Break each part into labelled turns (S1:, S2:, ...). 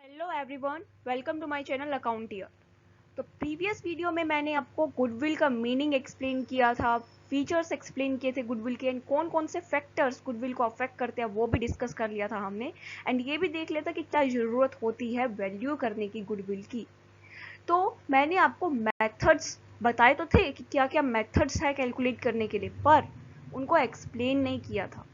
S1: Hello everyone, welcome to my channel अकाउंटियर। तो previous video में मैंने आपको गुडविल का मीनिंग एक्सप्लेन किया था, फीचर्स एक्सप्लेन किए थे गुडविल के, एंड कौन कौन से फैक्टर्स गुडविल को अफेक्ट करते हैं वो भी डिस्कस कर लिया था हमने। एंड ये भी देख लिया था कि क्या ज़रूरत होती है वैल्यू करने की गुडविल की। तो मैंने आपको मेथड्स बताए तो थे कि क्या क्या मेथड्स है कैलकुलेट करने के लिए, पर उनको एक्सप्लेन नहीं किया था।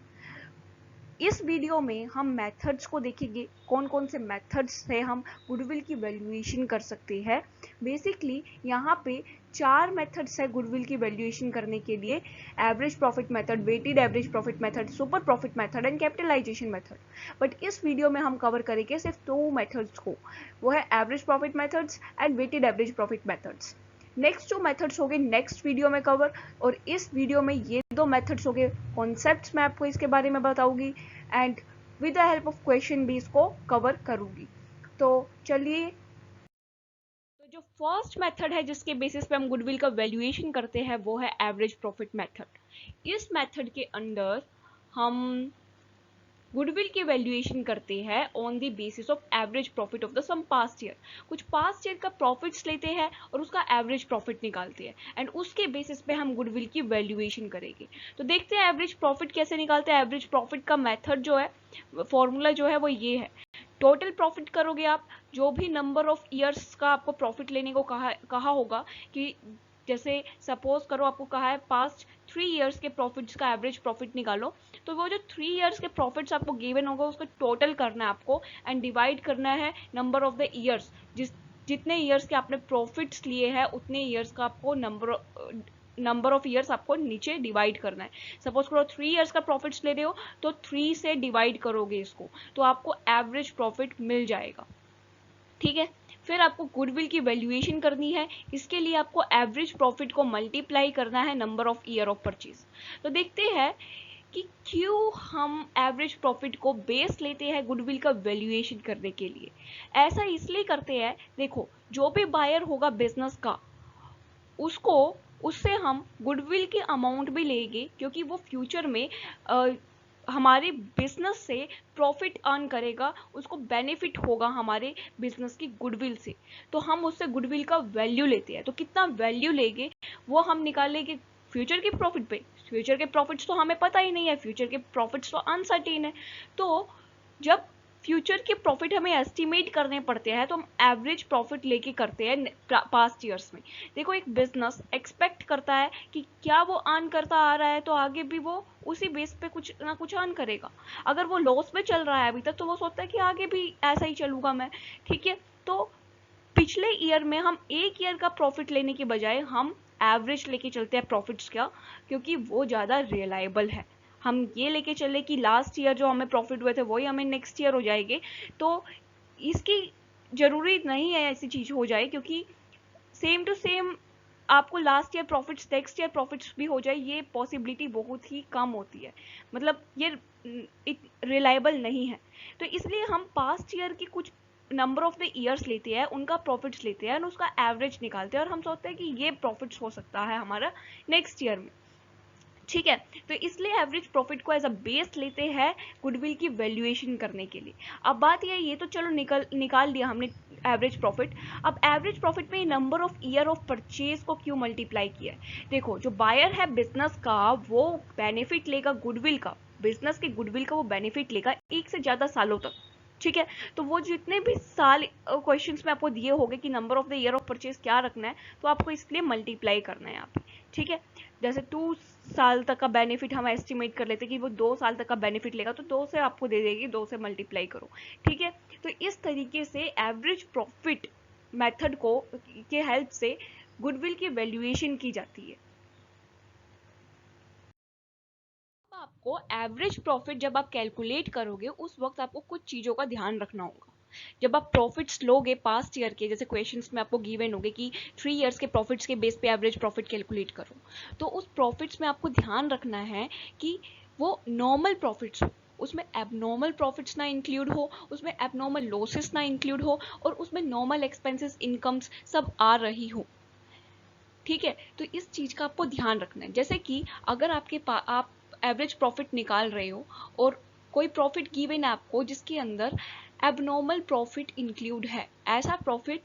S1: इस वीडियो में हम मेथड्स को देखेंगे, कौन कौन से मेथड्स से हम गुडविल की वैल्यूएशन कर सकते हैं। बेसिकली यहाँ पे 4 मेथड्स है गुडविल की वैल्यूएशन करने के लिए: average profit method, weighted average profit method, super profit method and capitalisation method. But इस वीडियो में हम कवर करेंगे सिर्फ 2 मेथड्स को, वो है average profit methods and weighted average profit methods. Next जो मेथड्स हो गए नेक्स्ट वीडियो में कवर, और इस वीडियो में ये 2 मेथड्स हो गए कॉन्सेप्ट्स मैं आपको इसके बारे में बताऊंगी, and with the help of question भी इसको कवर करूंगी। तो चलिए, तो जो फर्स्ट मेथड है जिसके बेसिस पे हम गुडविल का वैल्यूएशन करते हैं वो है एवरेज प्रॉफिट मेथड। इस मेथड के अंदर हम गुडविल की वैल्यूएशन करते हैं on the basis of average profit of the sum past year. कुछ पास्ट ईयर का प्रॉफिट्स लेते हैं और उसका एवरेज प्रॉफिट निकालते हैं, एंड उसके बेसिस पे हम गुडविल की वैल्यूएशन करेंगे। तो देखते हैं एवरेज प्रॉफिट कैसे निकालते हैं। एवरेज प्रॉफिट का मेथड जो है, फॉर्मूला जो है वो ये है: टोटल प्रॉफिट करोगे आप, जो भी नंबर ऑफ ईयर्स का आपको प्रॉफिट लेने को कहा होगा, कि जैसे सपोज करो आपको कहा है पास्ट 3 ईयर्स के प्रॉफिट्स का एवरेज प्रॉफिट निकालो, तो वो जो 3 ईयर्स के प्रॉफिट्स आपको गिवन होगा उसका टोटल करना है आपको, एंड डिवाइड करना है नंबर ऑफ द ईयर्स। जितने ईयर्स के आपने प्रॉफिट्स लिए हैं उतने ईयर्स का आपको नंबर ऑफ ईयर्स आपको नीचे डिवाइड करना है। सपोज करो 3 ईयर्स का प्रॉफिट्स ले रहे हो तो 3 से डिवाइड करोगे इसको, तो आपको एवरेज प्रॉफिट मिल जाएगा। ठीक है, फिर आपको गुडविल की वैल्यूएशन करनी है। इसके लिए आपको एवरेज प्रॉफिट को मल्टीप्लाई करना है number of year of purchase. तो देखते हैं कि क्यों हम एवरेज प्रॉफिट को बेस लेते हैं गुडविल का वैल्यूएशन करने के लिए। ऐसा इसलिए करते हैं, देखो जो भी बायर होगा बिजनेस का, उसको उससे हम गुडविल की अमाउंट भी लेंगे, क्योंकि वो फ्यूचर में हमारे बिजनेस से प्रॉफिट अर्न करेगा, उसको बेनिफिट होगा हमारे बिजनेस की गुडविल से। तो हम उससे गुडविल का वैल्यू लेते हैं। तो कितना वैल्यू लेंगे वो हम निकालेंगे फ्यूचर के प्रॉफिट पे। फ्यूचर के प्रॉफिट्स तो हमें पता ही नहीं है, फ्यूचर के प्रॉफिट्स तो अनसर्टेन है। तो जब फ्यूचर के प्रॉफिट हमें एस्टिमेट करने पड़ते हैं तो हम एवरेज प्रॉफिट लेके करते हैं पास्ट ईयर्स में। देखो एक बिजनेस एक्सपेक्ट करता है कि क्या वो अर्न करता आ रहा है तो आगे भी वो उसी बेस पे कुछ ना कुछ अर्न करेगा। अगर वो लॉस में चल रहा है अभी तक तो वो सोचता है कि आगे भी ऐसा ही चलूंगा मैं। ठीक है, तो पिछले ईयर में हम एक ईयर का प्रॉफिट लेने के बजाय हम एवरेज लेके चलते हैं प्रॉफिट्स का, क्योंकि वो ज़्यादा रिलायबल है। हम ये लेके चले कि लास्ट ईयर जो हमें प्रॉफिट हुए थे वही हमें नेक्स्ट ईयर हो जाएंगे, तो इसकी जरूरी नहीं है ऐसी चीज हो जाए, क्योंकि सेम टू सेम आपको last year profits next year profits भी हो जाए, ये पॉसिबिलिटी बहुत ही कम होती है। मतलब ये रिलायबल नहीं है। तो इसलिए हम पास्ट ईयर की कुछ नंबर ऑफ द ईयर्स लेते हैं, उनका प्रॉफिट्स लेते हैं और उसका एवरेज निकालते हैं, और हम सोचते हैं कि ये प्रॉफिट्स हो सकता है हमारा नेक्स्ट ईयर में। ठीक है, तो इसलिए एवरेज प्रॉफिट को एज अ बेस लेते हैं गुडविल की वैल्यूएशन करने के लिए। अब बात ये तो चलो निकाल दिया हमने एवरेज प्रॉफिट। अब एवरेज प्रॉफिट में number of year of purchase को क्यों मल्टीप्लाई किया है। देखो जो बायर है बिजनेस का वो बेनिफिट लेगा गुडविल का, बिजनेस के गुडविल का वो बेनिफिट लेगा 1 से ज़्यादा सालों तक। ठीक है, तो वो जितने भी साल क्वेश्चंस में आपको दिए होंगे कि number of the year of purchase क्या रखना है, तो आपको इसके लिए मल्टीप्लाई करना है यहाँ पे। ठीक है, जैसे 2 साल तक का बेनिफिट हम एस्टिमेट कर लेते कि वो 2 साल तक का बेनिफिट लेगा, तो 2 से आपको दे देगी, 2 से मल्टीप्लाई करो। ठीक है, तो इस तरीके से एवरेज प्रॉफिट मेथड को के हेल्प से गुडविल की वैल्यूएशन की जाती है। आपको एवरेज प्रॉफिट जब आप कैलकुलेट करोगे उस वक्त आपको कुछ चीजों का ध्यान रखना होगा। जब आप प्रॉफिट्स लोगे पास्ट ईयर के, जैसे क्वेश्चंस में आपको गिवन होंगे कि 3 ईयर्स के प्रॉफिट्स के बेस पे एवरेज प्रॉफिट कैलकुलेट करो, तो उस प्रॉफिट्स में आपको ध्यान रखना है कि वो नॉर्मल प्रॉफिट्स हो, उसमें एबनॉर्मल प्रॉफिट्स ना इंक्लूड हो, उसमें एबनॉर्मल लॉसेस ना इंक्लूड हो, और उसमें नॉर्मल एक्सपेंसेस इनकम्स सब आ रही हो। ठीक है, तो इस चीज का आपको ध्यान रखना है। जैसे कि अगर आप एवरेज प्रॉफिट निकाल रहे हो और कोई प्रॉफिट गिवन है आपको जिसके अंदर एबनॉर्मल प्रॉफिट इंक्लूड है, ऐसा प्रॉफिट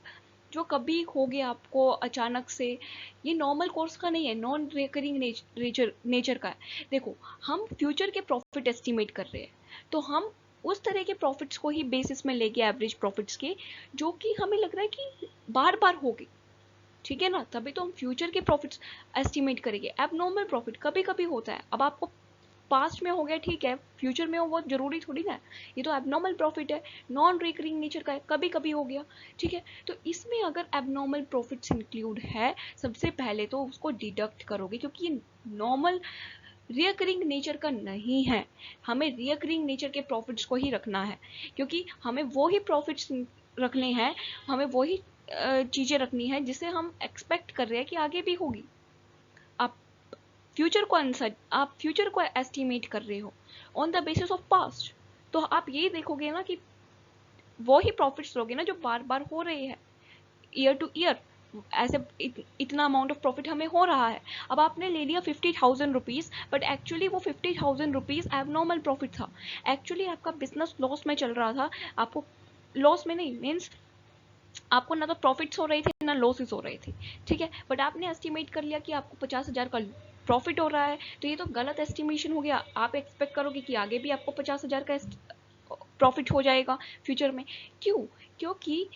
S1: जो कभी हो गया आपको अचानक से, ये नॉर्मल कोर्स का नहीं है, नॉन रिकरिंग नेचर का है। देखो हम फ्यूचर के प्रॉफिट एस्टिमेट कर रहे हैं, तो हम उस तरह के प्रॉफिट्स को ही बेसिस में लेके एवरेज प्रॉफिट्स के, जो कि हमें लग रहा है कि बार बार होगी, ठीक है ना, तभी तो हम फ्यूचर के प्रॉफिट्स एस्टिमेट करेंगे। एबनॉर्मल प्रॉफिट कभी कभी होता है, अब आपको पास्ट में हो गया ठीक है, फ्यूचर में हो वो जरूरी थोड़ी ना है, ये तो एबनॉर्मल प्रॉफिट है, नॉन रिकरिंग नेचर का है, कभी कभी हो गया, ठीक है। तो इसमें अगर एबनॉर्मल प्रॉफिट्स इंक्लूड है, सबसे पहले तो उसको डिडक्ट करोगे, क्योंकि ये नॉर्मल रिकरिंग नेचर का नहीं है, हमें रिकरिंग नेचर के प्रॉफिट्स को ही रखना है, क्योंकि हमें वो ही प्रॉफिट्स रखने हैं, हमें वही चीजें रखनी है जिसे हम एक्सपेक्ट कर रहे हैं कि आगे भी होगी। आप फ्यूचर को एस्टिमेट कर रहे हो on the basis of past, तो आप यही देखोगे ना कि वो ही प्रॉफिट्स लोगे ना जो बार बार हो रहे हैं ईयर टू ईयर, ऐसे इतना अमाउंट ऑफ प्रॉफिट हमें हो रहा है। अब आपने ले लिया 50,000 रुपीज, बट एक्चुअली वो 50,000 रुपीज एबनॉर्मल प्रॉफिट था, एक्चुअली आपका बिजनेस लॉस में चल रहा था, आपको लॉस में नहीं मीन्स आपको ना तो प्रॉफिट्स हो रहे थे ना लॉसेस हो रहे थे, ठीक है, बट आपने एस्टिमेट कर लिया कि आपको 50,000 का प्रॉफिट हो रहा है, तो ये तो गलत एस्टिमेशन हो गया। आप एक्सपेक्ट करोगे कि आगे भी आपको 50,000 का प्रॉफिट हो जाएगा फ्यूचर में, क्यों? क्योंकि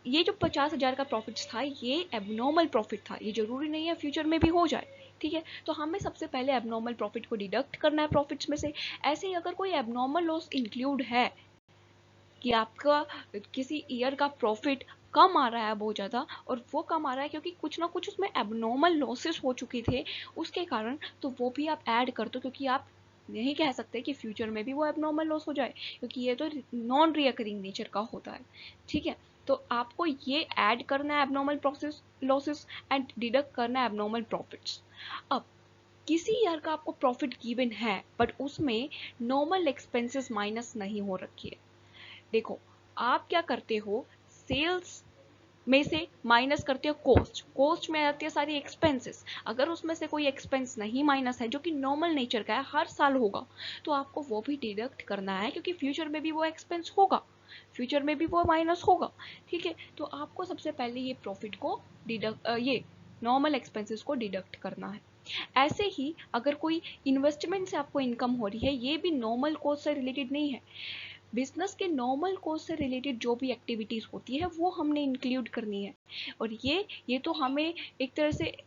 S1: ये जो 50,000 का प्रॉफिट था ये एबनॉर्मल प्रॉफिट था, ये जरूरी नहीं है फ्यूचर में भी हो जाए, ठीक है। तो हमें सबसे पहले एबनॉर्मल प्रॉफिट को डिडक्ट करना है प्रॉफिट्स में से। ऐसे ही अगर कोई एबनॉर्मल लॉस इंक्लूड है कि आपका किसी ईयर का प्रॉफिट कम आ रहा है बहुत ज़्यादा, और वो कम आ रहा है क्योंकि कुछ ना कुछ उसमें एबनॉर्मल लॉसेस हो चुके थे उसके कारण, तो वो भी आप ऐड कर दो, क्योंकि आप नहीं कह सकते कि फ्यूचर में भी वो एबनॉर्मल लॉस हो जाए, क्योंकि ये तो नॉन रिकरिंग नेचर का होता है, ठीक है। तो आपको ये ऐड करना है abnormal process losses and deduct करना है एबनॉर्मल प्रॉफिट्स। अब किसी ईयर का आपको प्रॉफिट गिवन है बट उसमें नॉर्मल एक्सपेंसेस माइनस नहीं हो रखी है, देखो आप क्या करते हो, सेल्स में से माइनस करते हो कॉस्ट, कॉस्ट में आती है सारी एक्सपेंसेस, अगर उसमें से कोई एक्सपेंस नहीं माइनस है जो कि नॉर्मल नेचर का है, हर साल होगा, तो आपको वो भी डिडक्ट करना है, क्योंकि फ्यूचर में भी वो एक्सपेंस होगा, फ्यूचर में भी वो माइनस होगा, ठीक है। तो आपको सबसे पहले ये प्रॉफिट को ये नॉर्मल एक्सपेंसेस को डिडक्ट करना है। ऐसे ही अगर कोई इन्वेस्टमेंट से आपको इनकम हो रही है, ये भी नॉर्मल कॉस्ट से रिलेटेड नहीं है, बिजनेस के नॉर्मल कॉस्ट से रिलेटेड जो भी एक्टिविटीज होती है वो हमने इंक्लूड करनी है, और ये तो हमें एक तरह से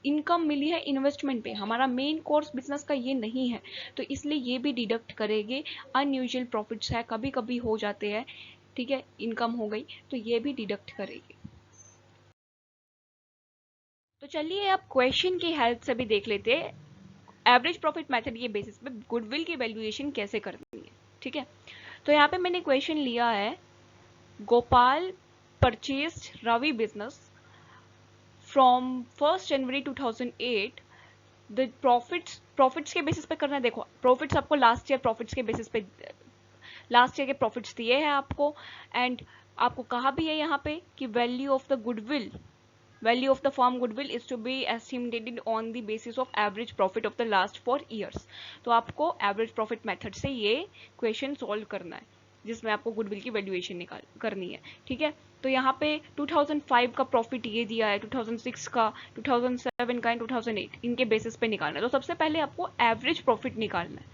S1: इनकम मिली है इन्वेस्टमेंट पे, हमारा मेन कोर्स बिजनेस का ये नहीं है, तो इसलिए ये भी डिडक्ट करेंगे। अनयूजुअल प्रॉफिट्स है, कभी कभी हो जाते हैं, ठीक है, इनकम हो गई तो ये भी डिडक्ट करेंगे। तो चलिए अब क्वेश्चन की हेल्प से भी देख लेते हैं एवरेज प्रॉफिट मेथड के बेसिस पे गुडविल की वैल्यूएशन कैसे करनी है, ठीक है। तो यहाँ पे मैंने क्वेश्चन लिया है, Gopal purchased Ravi business from 1st January 2008, the profits के बेसिस पे करना है। देखो प्रॉफिट्स आपको लास्ट ईयर प्रॉफिट्स के बेसिस पे लास्ट ईयर के प्रॉफिट्स दिए हैं आपको, एंड आपको कहा भी है यहाँ पे कि value of the firm goodwill is to be estimated on the basis of average profit of the last 4 years। तो आपको एवरेज प्रॉफिट मेथड से ये क्वेश्चन सॉल्व करना है, जिसमें आपको गुडविल की वैल्यूएशन करनी है, ठीक है। तो यहाँ पे 2005 का प्रॉफिट ये दिया है, 2006 का, 2007 का एंड 2008, इनके बेसिस पे निकालना है। तो सबसे पहले आपको एवरेज प्रॉफिट निकालना है।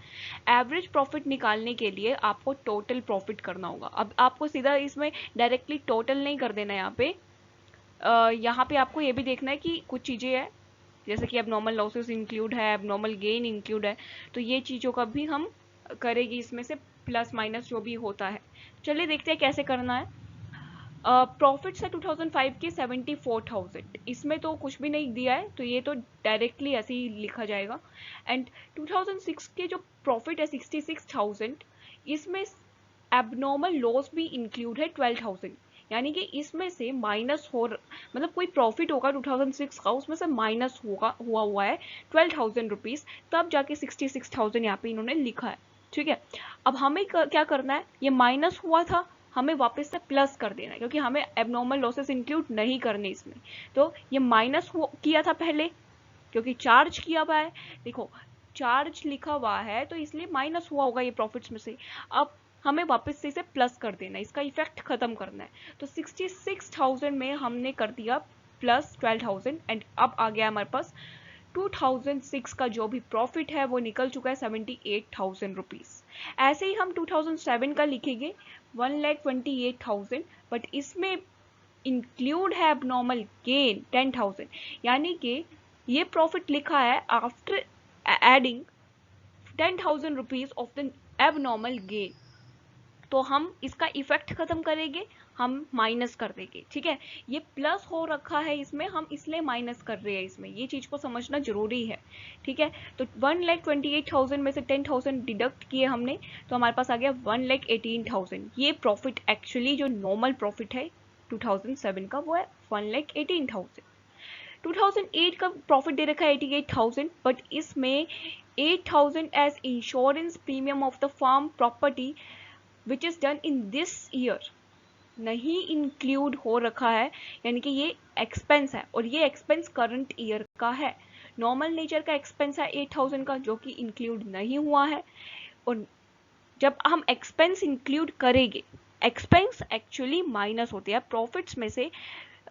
S1: एवरेज प्रॉफिट निकालने के लिए आपको टोटल प्रॉफिट करना होगा। अब आपको सीधा इसमें डायरेक्टली टोटल नहीं कर देना, यहाँ पे आपको ये भी देखना है कि कुछ चीज़ें हैं जैसे कि एबनॉर्मल लॉसेस इंक्लूड है, एबनॉर्मल गेन इंक्लूड है, तो ये चीज़ों का भी हम करेंगे इसमें से प्लस माइनस जो भी होता है। चलिए देखते हैं कैसे करना है। प्रॉफिट्स है 2005 के 74,000, इसमें तो कुछ भी नहीं दिया है तो ये तो डायरेक्टली ऐसे ही लिखा जाएगा। एंड 2006 के जो प्रॉफिट है 66,000, इसमें एबनॉर्मल लॉस भी इंक्लूड है 12,000, यानी कि इसमें से माइनस मतलब कोई प्रॉफिट होगा 2006 का, उसमें से माइनस हुआ है 12,000 रुपीज, तब जाके 66,000 यहाँ पे इन्होंने लिखा है, ठीक है। अब हमें क्या करना है, ये माइनस हुआ था, हमें वापस से प्लस कर देना है, क्योंकि हमें एबनॉर्मल लॉसेस इंक्लूड नहीं करने इसमें। तो ये माइनस किया था पहले क्योंकि चार्ज किया हुआ है, देखो चार्ज लिखा हुआ है तो इसलिए माइनस हुआ होगा ये प्रॉफिट्स में से। अब हमें वापस से इसे प्लस कर देना है, इसका इफेक्ट खत्म करना है। तो 66,000 में हमने कर दिया प्लस 12,000 एंड अब आ गया हमारे पास 2006 का जो भी प्रॉफिट है वो निकल चुका है 78,000 रुपीज। ऐसे ही हम 2007 का लिखेंगे 1,28,000, बट इसमें इंक्लूड है एबनॉर्मल गेन 10,000, यानी कि ये प्रॉफिट लिखा है after adding 10,000 rupees of the abnormal gain. तो हम इसका इफेक्ट खत्म करेंगे, हम माइनस कर देंगे, ठीक है। ये प्लस हो रखा है इसमें, हम इसलिए माइनस कर रहे हैं इसमें, ये चीज को समझना जरूरी है, ठीक है। तो 1,28,000 में से 10,000 डिडक्ट किए हमने, तो हमारे पास आ गया 1,18,000। ये प्रॉफिट एक्चुअली जो नॉर्मल प्रॉफिट है 2007 का वो है 1,18,000। 2008 का प्रॉफिट दे रखा है 88,000, बट इसमें 8,000 as insurance premium of the farm property which is done in this year नहीं इंक्लूड हो रखा है, यानी कि ये एक्सपेंस है और ये एक्सपेंस करंट ईयर का है। नॉर्मल नेचर का एक्सपेंस है 8,000 का जो कि इंक्लूड नहीं हुआ है। और जब हम एक्सपेंस इंक्लूड करेंगे, एक्सपेंस एक्चुअली माइनस होते हैं प्रॉफिट्स में से,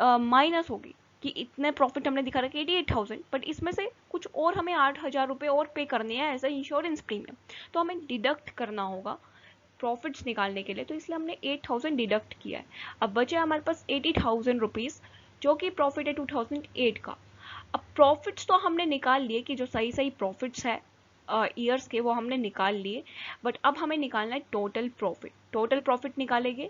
S1: माइनस होगी कि इतने प्रॉफिट हमने दिखा रखा है 88,000, बट इसमें से कुछ और हमें 8,000 रुपए और पे करने हैं एज अ इंश्योरेंस प्रीमियम, तो हमें डिडक्ट करना होगा प्रॉफिट्स निकालने के लिए, तो इसलिए हमने 8,000 डिडक्ट किया है। अब बचे हमारे पास 80,000 रुपीज जो कि प्रॉफिट है 2008 का। अब प्रॉफिट्स तो हमने निकाल लिए कि जो सही सही प्रॉफिट्स है ईयर्स के वो हमने निकाल लिए, बट अब हमें निकालना है टोटल प्रॉफिट। टोटल प्रॉफिट निकालेंगे,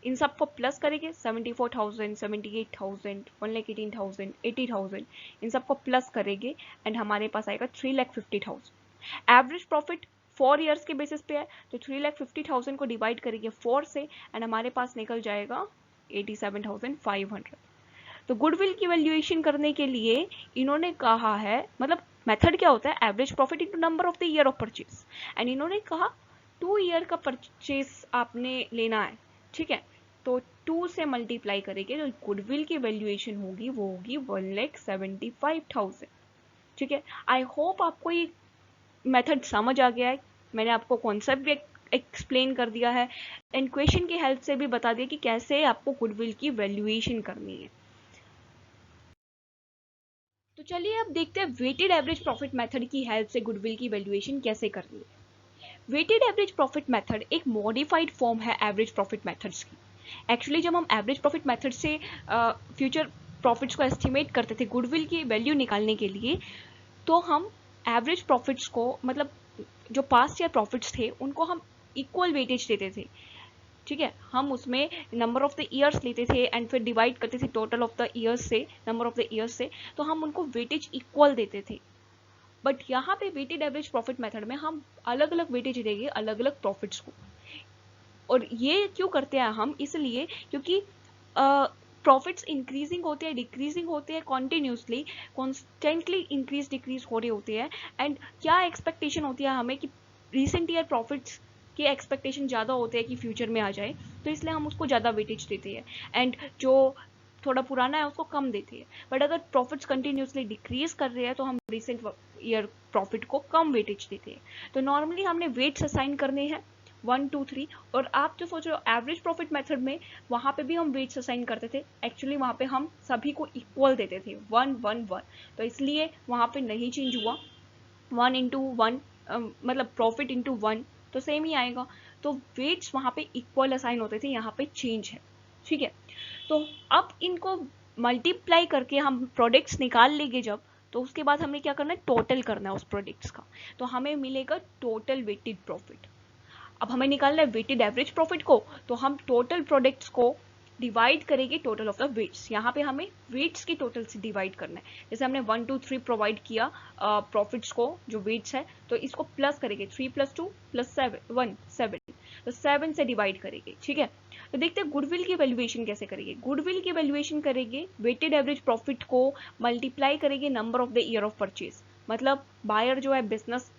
S1: इन सबको प्लस करेंगे 74,000, 78,000, 1,18,000, 80,000, इन सबको प्लस करेंगे एंड हमारे पास आएगा 3,50,000। एवरेज प्रॉफिट 4 ईयर्स के बेसिस पे है, तो 3,50,000 को डिवाइड करेंगे 4 से एंड हमारे पास निकल जाएगा 87,500। तो गुडविल की वैल्यूएशन करने के लिए इन्होंने कहा है, मतलब मेथड क्या होता है, average profit into number of the year of purchase, and इन्होंने कहा 2 ईयर का परचेज आपने लेना है, ठीक है। तो 2 से मल्टीप्लाई करेंगे तो गुडविल की वैल्यूएशन होगी वो होगी 1,75,000, ठीक है। आई होप आपको ये मेथड समझ आ गया है, मैंने आपको कॉन्सेप्ट भी एक्सप्लेन कर दिया है एंड क्वेश्चन की हेल्प से भी बता दिया कि कैसे आपको गुडविल की वैल्यूएशन करनी है। तो चलिए अब देखते हैं वेटेड एवरेज प्रॉफिट मेथड की हेल्प से गुडविल की वैल्यूएशन कैसे करनी है। वेटेड एवरेज प्रॉफिट मेथड एक मॉडिफाइड फॉर्म है एवरेज प्रॉफिट मेथड्स की। एक्चुअली जब हम एवरेज प्रॉफिट मेथड से फ्यूचर प्रॉफिट्स को एस्टिमेट करते थे गुडविल की वैल्यू निकालने के लिए, तो हम एवरेज प्रॉफिट्स को, मतलब जो पास्ट ईयर प्रॉफिट्स थे उनको हम इक्वल वेटेज देते थे, ठीक है। हम उसमें नंबर ऑफ द ईयर्स लेते थे एंड फिर डिवाइड करते थे टोटल ऑफ द ईयर्स से, नंबर ऑफ द ईयर्स से, तो हम उनको वेटेज इक्वल देते थे। बट यहाँ पे वेटेड एवरेज प्रॉफिट मेथड में हम अलग अलग वेटेज देंगे अलग अलग प्रॉफिट्स को। और ये क्यों करते हैं हम, इसलिए क्योंकि प्रॉफिट्स इंक्रीजिंग होते हैं, डिक्रीजिंग होते हैं, कॉन्टिन्यूसली कॉन्स्टेंटली इंक्रीज डिक्रीज हो रहे होते हैं, एंड क्या एक्सपेक्टेशन होती है हमें कि रिसेंट ईयर प्रॉफिट्स के एक्सपेक्टेशन ज़्यादा होते हैं कि फ्यूचर में आ जाए, तो इसलिए हम उसको ज़्यादा वेटेज देते हैं एंड जो थोड़ा पुराना है उसको कम देते हैं। बट अगर प्रॉफिट्स कंटिन्यूसली डिक्रीज कर रहे हैं तो हम रिसेंट ईयर प्रॉफिट को कम वेटेज देते हैं। तो नॉर्मली हमने वेट्स असाइन करने हैं 1, 2, 3, और आप जो सोच रहे हो एवरेज प्रॉफिट मेथड में वहां पे भी हम वेट्स असाइन करते थे, एक्चुअली वहां पे हम सभी को इक्वल देते थे 1, 1, 1, तो इसलिए वहां पे नहीं चेंज हुआ। 1 इंटू 1 मतलब प्रॉफिट इंटू 1 तो सेम ही आएगा, तो वेट्स वहां पे इक्वल असाइन होते थे, यहाँ पे चेंज है, ठीक है। तो अब इनको मल्टीप्लाई करके हम प्रोडक्ट्स निकाल लेंगे जब, तो उसके बाद हमें क्या करना है, टोटल करना है उस प्रोडक्ट्स का, तो हमें मिलेगा टोटल वेटेड प्रॉफिट। अब हमें निकालना है वेटेड एवरेज प्रॉफिट को, तो हम टोटल प्रोडक्ट्स को डिवाइड करेंगे टोटल ऑफ द वेट्स। यहाँ पे हमें वेट्स के टोटल से डिवाइड करना है, जैसे हमने 1, 2, 3 प्रोवाइड किया प्रॉफिट्स को जो वेट्स है, तो इसको प्लस करेंगे 3 + 2 + 7 1 7, तो 7 से डिवाइड करेंगे, ठीक है। तो देखते हैं गुडविल की वैल्यूएशन कैसे करेंगे। गुडविल की वैल्यूएशन करेंगे वेटेड एवरेज प्रॉफिट को मल्टीप्लाई करेंगे number of the year of purchase, मतलब बायर जो है बिजनेस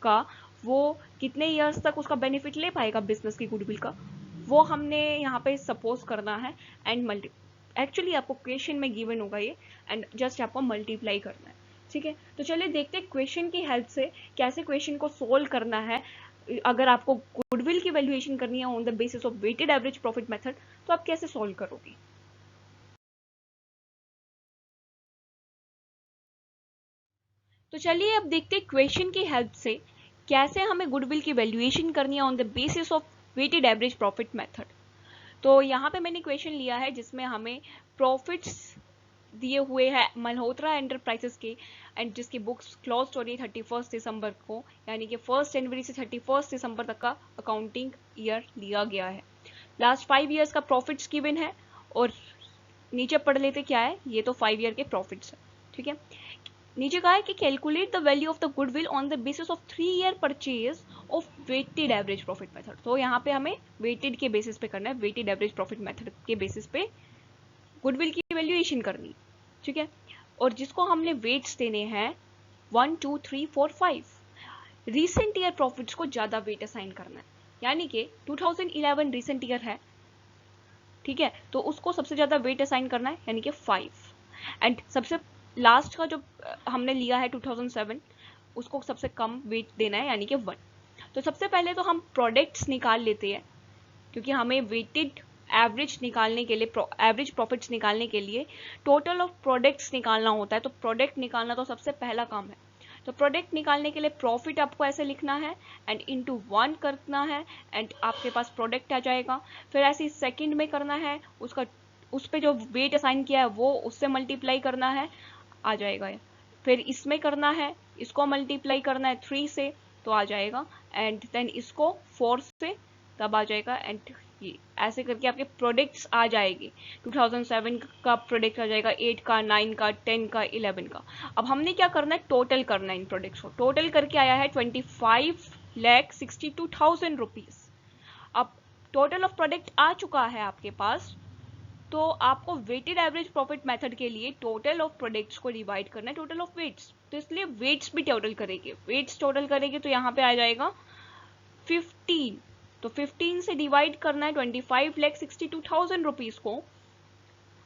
S1: का वो कितने ईयर्स तक उसका बेनिफिट ले पाएगा बिजनेस की गुडविल का, वो हमने यहाँ पे सपोज करना है एंड मल्टी, एक्चुअली आपको क्वेश्चन में गिवन होगा ये एंड जस्ट आपको मल्टीप्लाई करना है, ठीक है। तो चलिए देखते हैं क्वेश्चन की हेल्प से कैसे क्वेश्चन को सोल्व करना है अगर आपको गुडविल की वैल्यूएशन करनी है on the basis of weighted average profit method, तो आप कैसे सॉल्व करोगे? तो चलिए अब देखते हैं क्वेश्चन की हेल्प से कैसे हमें गुडविल की वैल्यूएशन करनी है on the basis of weighted average profit method. तो यहाँ पे मैंने क्वेश्चन लिया है जिसमें हमें प्रॉफिट्स दिए हुए हैं मल्होत्रा एंटरप्राइजेस के, एंड जिसकी बुक्स क्लोज हो रही है 31 दिसंबर को, यानी कि 1 जनवरी से 31 दिसंबर तक का अकाउंटिंग ईयर लिया गया है। लास्ट 5 ईयर्स का प्रॉफिट्स गिवन है और नीचे पढ़ लेते क्या है, ये तो 5 ईयर के प्रॉफिट्स है। ठीक है, नीचे कहा है कि calculate the value of the goodwill on the basis of 3 year purchase of weighted average profit method. तो यहाँ पे हमें वेटेड के बेसिस पे करना है, वेटेड एवरेज प्रॉफिट मेथड के बेसिस पे गुडविल की वैल्यूएशन करनी। ठीक है, और जिसको हमने वेट्स देने हैं 1 2 3 4 5, रिसेंट ईयर प्रॉफिट्स को ज्यादा वेट असाइन करना है, यानी कि 2011 रिसेंट ईयर है। ठीक है, तो उसको सबसे ज्यादा वेट असाइन करना है, यानी कि 5, एंड सबसे लास्ट का जो हमने लिया है 2007, उसको सबसे कम वेट देना है, यानी कि 1। तो सबसे पहले तो हम प्रोडक्ट्स निकाल लेते हैं, क्योंकि हमें वेटेड एवरेज निकालने के लिए, एवरेज प्रॉफिट्स निकालने के लिए टोटल ऑफ प्रोडक्ट्स निकालना होता है। तो प्रोडक्ट निकालना तो सबसे पहला काम है। तो प्रोडक्ट निकालने के लिए प्रॉफिट आपको ऐसे लिखना है एंड इनटू 1 करना है, एंड आपके पास प्रोडक्ट आ जाएगा। फिर ऐसे सेकंड में करना है, उसका उस पे जो वेट असाइन किया है वो उससे मल्टीप्लाई करना है, आ जाएगा। फिर इसमें करना है, इसको मल्टीप्लाई करना है 3 से, तो आ जाएगा, एंड देन इसको 4 से, तब आ जाएगा, एंड ये ऐसे करके आपके प्रोडक्ट्स आ जाएंगे। 2007 का प्रोडक्ट आ जाएगा, 8 का, 9 का, 10 का, 11 का। अब हमने क्या करना है, टोटल करना है इन प्रोडक्ट्स को। टोटल करके आया है 25,62,000 रुपीज। अब टोटल ऑफ प्रोडक्ट आ चुका है आपके पास, तो आपको वेटेड एवरेज प्रॉफिट मेथड के लिए टोटल ऑफ प्रोडक्ट्स को डिवाइड करना है टोटल ऑफ वेट्स। तो इसलिए वेट्स भी टोटल करेंगे, वेट्स टोटल करेंगे तो यहाँ पे आ जाएगा 15। तो 15 से डिवाइड करना है 25,62,000 रुपीज को,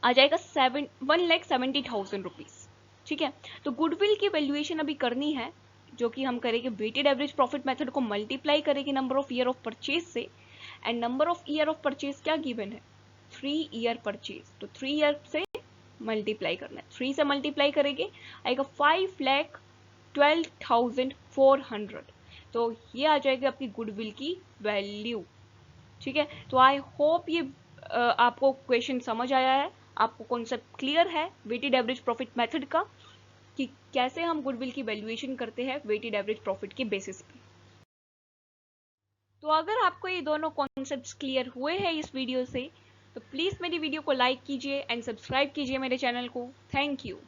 S1: आ जाएगा 1,70,000 रुपीज। ठीक है, तो गुडविल की वैल्यूएशन अभी करनी है, जो कि हम करेंगे वेटेड एवरेज प्रॉफिट मेथड को मल्टीप्लाई करेंगे number of year of purchase से, and number of year of purchase क्या गिवन है, 3 ईयर परचेज। तो 3 ईयर से मल्टीप्लाई करना है, 3 से मल्टीप्लाई करेंगे आएगा 5,12,400। तो ये आ जाएगी आपकी गुडविल की वैल्यू। ठीक है, तो आई होप ये आपको क्वेश्चन समझ आया है, आपको कॉन्सेप्ट क्लियर है वेटेड एवरेज प्रॉफिट मेथड का, कि कैसे हम गुडविल की वैल्यूएशन करते हैं वेटेड एवरेज प्रॉफिट के बेसिस पे। तो अगर आपको ये दोनों कॉन्सेप्ट्स क्लियर हुए हैं इस वीडियो से, तो प्लीज मेरी वीडियो को लाइक कीजिए एंड सब्सक्राइब कीजिए मेरे चैनल को। Thank you.